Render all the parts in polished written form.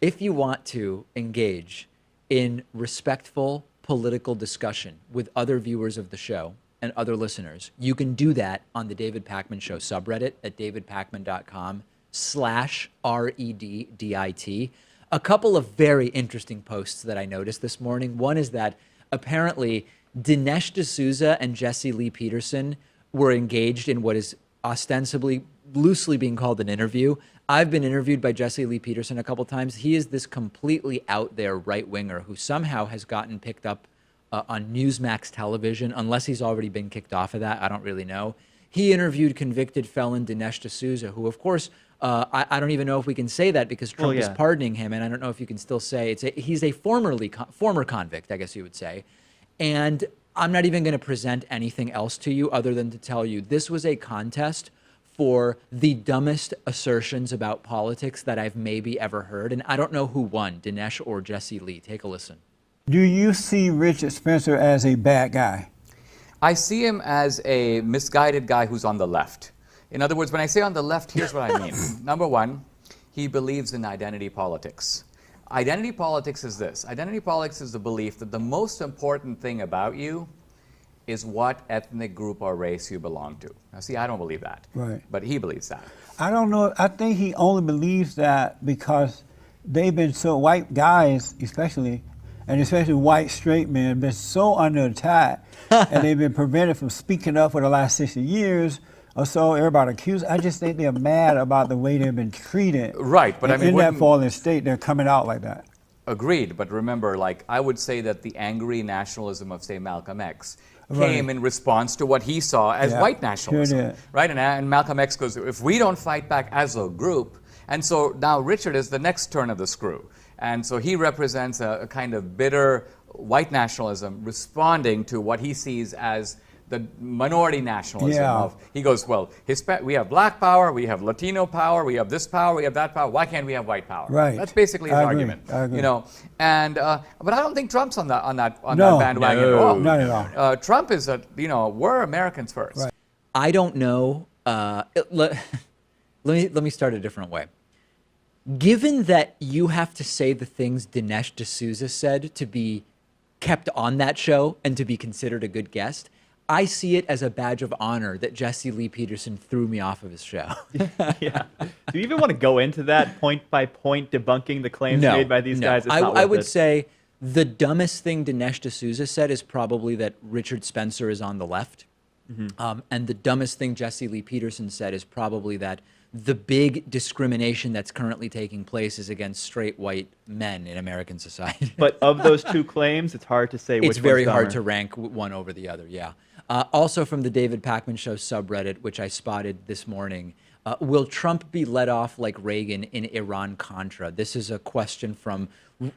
if you want to engage in respectful political discussion with other viewers of the show and other listeners, you can do that on the David Pakman Show subreddit at davidpakman.com/REDDIT. A couple of very interesting posts that I noticed this morning. One is that apparently Dinesh D'Souza and Jesse Lee Peterson were engaged in what is ostensibly loosely being called an interview. I've been interviewed by Jesse Lee Peterson a couple times. He is this completely out there right-winger who somehow has gotten picked up on Newsmax television, unless he's already been kicked off of that. I don't really know. He interviewed convicted felon Dinesh D'Souza, who, of course, I don't even know if we can say that because Trump is pardoning him, and I don't know if you can still say he's a former convict, I guess you would say. And I'm not even going to present anything else to you other than to tell you this was a contest for the dumbest assertions about politics that I've maybe ever heard. And I don't know who won, Dinesh or Jesse Lee. Take a listen. Do you see Richard Spencer as a bad guy? I see him as a misguided guy who's on the left. In other words, when I say on the left, here's what I mean. Number one, he believes in identity politics. Identity politics is this. Identity politics is the belief that the most important thing about you is what ethnic group or race you belong to. Now, see, I don't believe that. Right. But he believes that. I don't know. I think he only believes that because they've been so, white guys especially, and especially white straight men, been so under attack, and they've been prevented from speaking up for the last 60 years or so. Everybody accused. I just think they're mad about the way they've been treated. Right, but I mean, in that fallen state, they're coming out like that. Agreed, but remember, like, I would say that the angry nationalism of, say, Malcolm X came in response to what he saw as white nationalism, right? And Malcolm X goes, if we don't fight back as a group, and so now Richard is the next turn of the screw. And so he represents a kind of bitter white nationalism responding to what he sees as the minority nationalism of, he goes, well, we have black power, we have Latino power, we have this power, we have that power, why can't we have white power? Right. That's basically his argument. I agree. You know, and but I don't think Trump's on that bandwagon at all. Not at all. Trump is we're Americans first. Right. I don't know. Let me start a different way. Given that you have to say the things Dinesh D'Souza said to be kept on that show and to be considered a good guest, I see it as a badge of honor that Jesse Lee Peterson threw me off of his show. Yeah. Do you even want to go into that point by point debunking the claims made by these guys? It's not I would worth it. say the dumbest thing Dinesh D'Souza said is probably that Richard Spencer is on the left. And the dumbest thing Jesse Lee Peterson said is probably that the big discrimination that's currently taking place is against straight white men in American society. But of those two claims, it's hard to say which one's It's very hard dumber. to rank one over the other, yeah. Also from the David Pakman Show subreddit, which I spotted this morning, will Trump be let off like Reagan in Iran-Contra? This is a question from,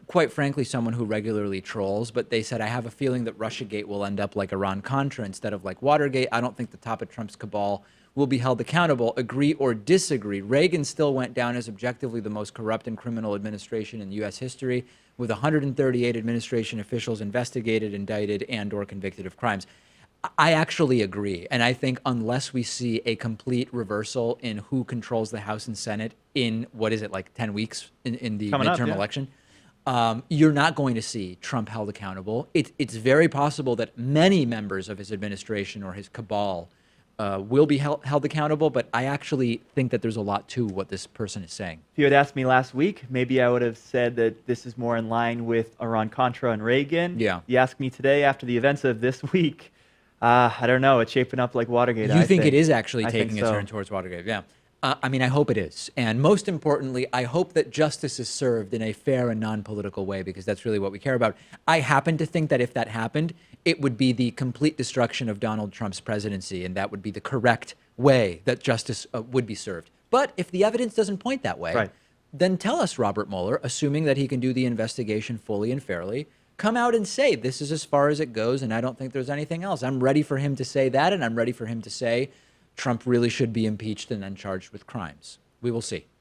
quite frankly, someone who regularly trolls, but they said, I have a feeling that Russiagate will end up like Iran-Contra instead of like Watergate. I don't think the top of Trump's cabal will be held accountable. Agree or disagree? Reagan still went down as objectively the most corrupt and criminal administration in U.S. history, with 138 administration officials investigated, indicted, and or convicted of crimes. I actually agree. And I think unless we see a complete reversal in who controls the House and Senate in, what is it, like 10 weeks in the midterm election, you're not going to see Trump held accountable. It's very possible that many members of his administration or his cabal will be held accountable, but I actually think that there's a lot to what this person is saying. If you had asked me last week, maybe I would have said that this is more in line with Iran-Contra and Reagan. Yeah. You ask me today, after the events of this week, I don't know. It's shaping up like Watergate. You think it is actually I taking think a so. turn towards Watergate? Yeah. I mean, I hope it is. And most importantly, I hope that justice is served in a fair and non-political way, because that's really what we care about. I happen to think that if that happened, it would be the complete destruction of Donald Trump's presidency, and that would be the correct way that justice would be served. But if the evidence doesn't point that way, then tell us, Robert Mueller, assuming that he can do the investigation fully and fairly, come out and say, this is as far as it goes, and I don't think there's anything else. I'm ready for him to say that, and I'm ready for him to say Trump really should be impeached and then charged with crimes. We will see.